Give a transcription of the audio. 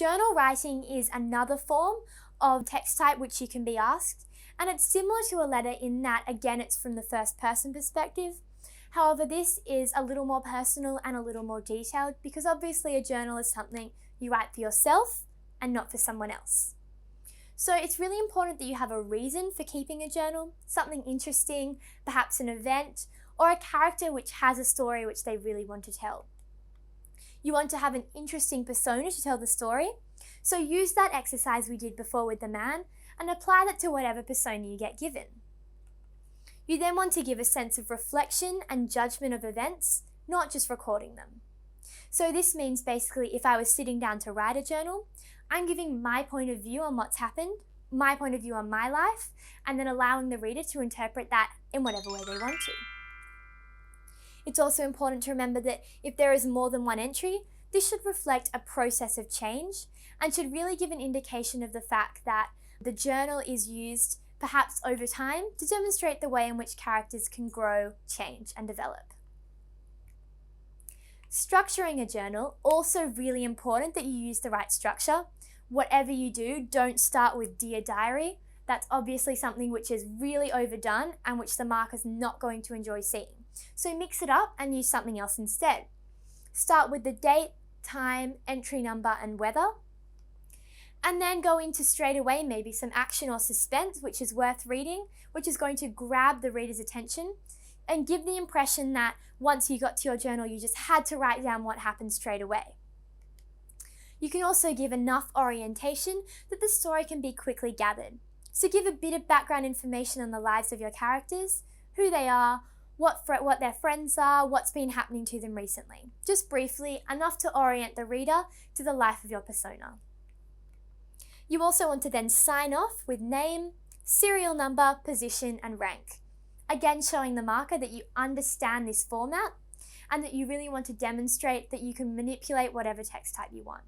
Journal writing is another form of text type which you can be asked, and it's similar to a letter in that, again, it's from the first person perspective. However, this is a little more personal and a little more detailed because obviously a journal is something you write for yourself and not for someone else. So it's really important that you have a reason for keeping a journal, something interesting, perhaps an event, or a character which has a story which they really want to tell. You want to have an interesting persona to tell the story, so use that exercise we did before with the man and apply that to whatever persona you get given. You then want to give a sense of reflection and judgment of events, not just recording them. So this means basically if I was sitting down to write a journal, I'm giving my point of view on what's happened, my point of view on my life, and then allowing the reader to interpret that in whatever way they want to. It's also important to remember that if there is more than one entry, this should reflect a process of change and should really give an indication of the fact that the journal is used perhaps over time to demonstrate the way in which characters can grow, change, and develop. Structuring a journal, also really important that you use the right structure. Whatever you do, don't start with Dear Diary. That's obviously something which is really overdone and which the marker's not going to enjoy seeing. So mix it up and use something else instead. Start with the date, time, entry number, and weather. And then go into straight away maybe some action or suspense, which is worth reading, which is going to grab the reader's attention and give the impression that once you got to your journal, you just had to write down what happened straight away. You can also give enough orientation that the story can be quickly gathered. So give a bit of background information on the lives of your characters, who they are, what their friends are, what's been happening to them recently. Just briefly, enough to orient the reader to the life of your persona. You also want to then sign off with name, serial number, position, and rank. Again, showing the marker that you understand this format and that you really want to demonstrate that you can manipulate whatever text type you want.